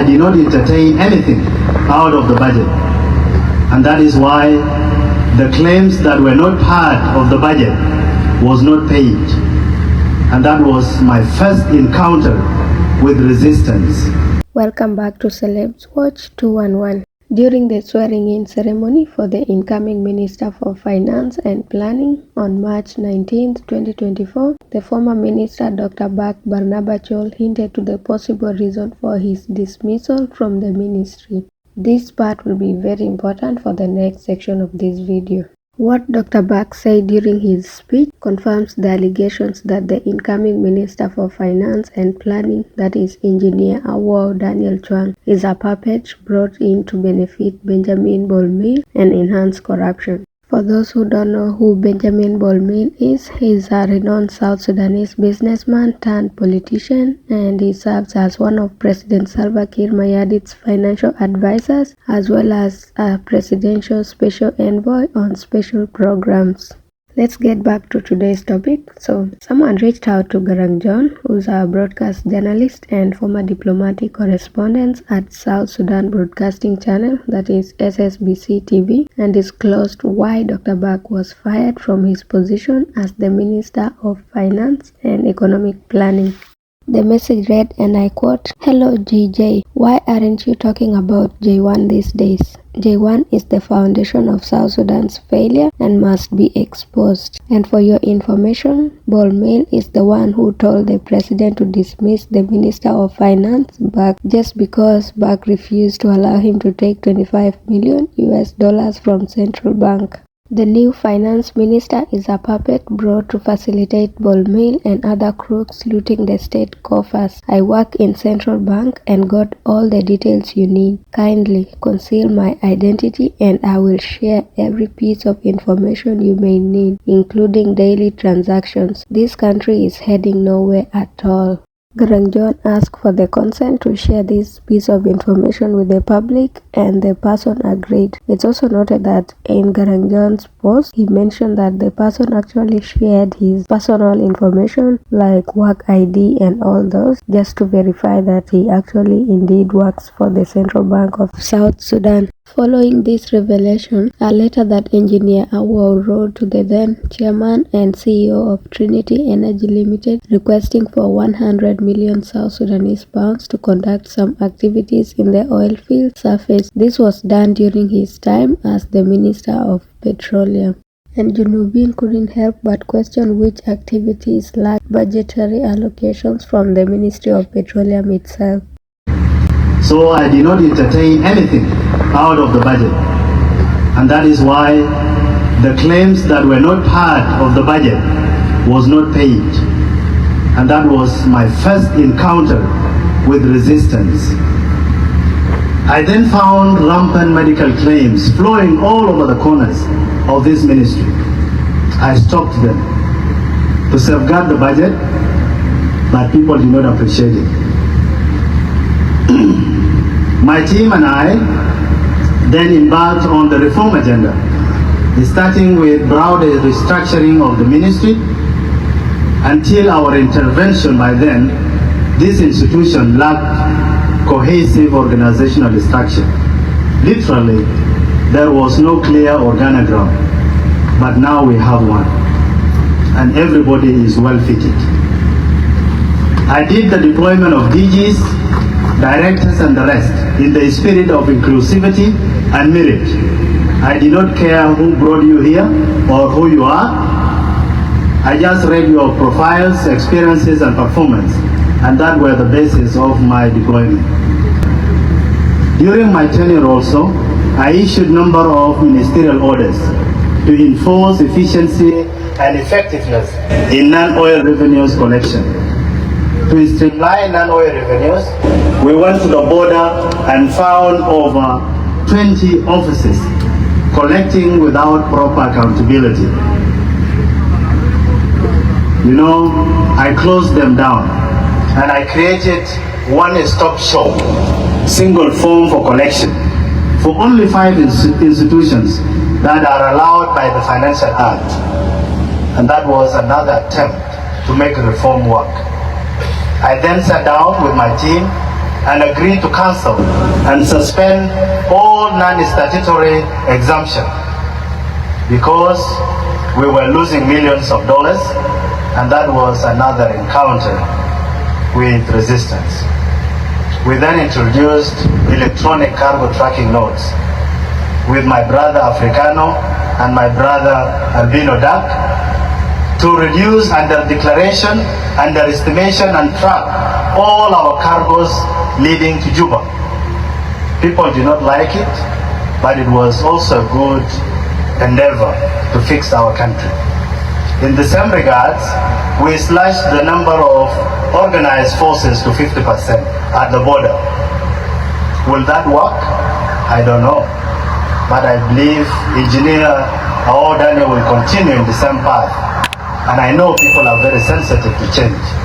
I did not entertain anything out of the budget. And that is why the claims that were not part of the budget was not paid. And that was my first encounter with resistance. Welcome back to Celebs Watch 211. During the swearing-in ceremony for the incoming Minister for Finance and Planning on March 19, 2024, the former Minister Dr. Bak Barnaba Chol hinted to the possible reason for his dismissal from the ministry. This part will be very important for the next section of this video. What Dr. Bak said during his speech confirms the allegations that the incoming Minister for Finance and Planning, that is Engineer Awuow Daniel Chuang, is a puppet brought in to benefit Benjamin Bol Mel and enhance corruption. For those who don't know who Benjamin Bol Mel is, he is a renowned South Sudanese businessman turned politician, and he serves as one of President Salva Kiir Mayardit's financial advisors, as well as a Presidential Special Envoy on special programs. Let's get back to today's topic. So, someone reached out to Garang John, who's a broadcast journalist and former diplomatic correspondent at South Sudan Broadcasting Channel, that is SSBC TV, and disclosed why Dr. Bak was fired from his position as the Minister of Finance and Economic Planning. The message read, and I quote, "Hello GJ, why aren't you talking about J1 these days? J1 is the foundation of South Sudan's failure and must be exposed. And for your information, Bol Mel is the one who told the president to dismiss the Minister of Finance, Bak, just because Bak refused to allow him to take $25 million from Central Bank. The new finance minister is a puppet brought to facilitate Bol Mel and other crooks looting the state coffers. I work in Central Bank and got all the details you need. Kindly conceal my identity and I will share every piece of information you may need, including daily transactions. This country is heading nowhere at all." Garang John asked for the consent to share this piece of information with the public, and the person agreed. It's also noted that in Garang John's post, he mentioned that the person actually shared his personal information like work ID and all those, just to verify that he actually indeed works for the Central Bank of South Sudan. Following this revelation, a letter that Engineer Awuow wrote to the then chairman and CEO of Trinity Energy Limited requesting for 100 million South Sudanese pounds to conduct some activities in the oil field surface. This was done during his time as the Minister of Petroleum. And Junubin couldn't help but question which activities lacked budgetary allocations from the Ministry of Petroleum itself. So I did not entertain anything out of the budget. And that is why the claims that were not part of the budget was not paid. And that was my first encounter with resistance. I then found rampant medical claims flowing all over the corners of this ministry. I stopped them to safeguard the budget, but people did not appreciate it. My team and I then embarked on the reform agenda, starting with broader restructuring of the ministry. Until our intervention by then, this institution lacked cohesive organizational structure. Literally, there was no clear organogram, but now we have one, and everybody is well fitted. I did the deployment of DGs, directors and the rest in the spirit of inclusivity and merit. I did not care who brought you here or who you are. I just read your profiles, experiences and performance, and that were the basis of my deployment. During my tenure also, I issued a number of ministerial orders to enforce efficiency and effectiveness in non-oil revenues collection. To streamline non-oil revenues, we went to the border and found over 20 offices collecting without proper accountability. You know, I closed them down and I created one-stop shop, single form for collection for only 5 institutions that are allowed by the Financial Act. And that was another attempt to make reform work. I then sat down with my team and agreed to cancel and suspend all non-statutory exemption because we were losing millions of dollars, and that was another encounter with resistance. We then introduced electronic cargo tracking notes with my brother Africano and my brother Albino Dak to reduce under declaration, underestimation, and track all our cargoes leading to Juba. People do not like it, but it was also a good endeavor to fix our country. In the same regards, we slashed the number of organized forces to 50% at the border. Will that work? I don't know. But I believe Engineer Awuow Daniel will continue in the same path. And I know people are very sensitive to change.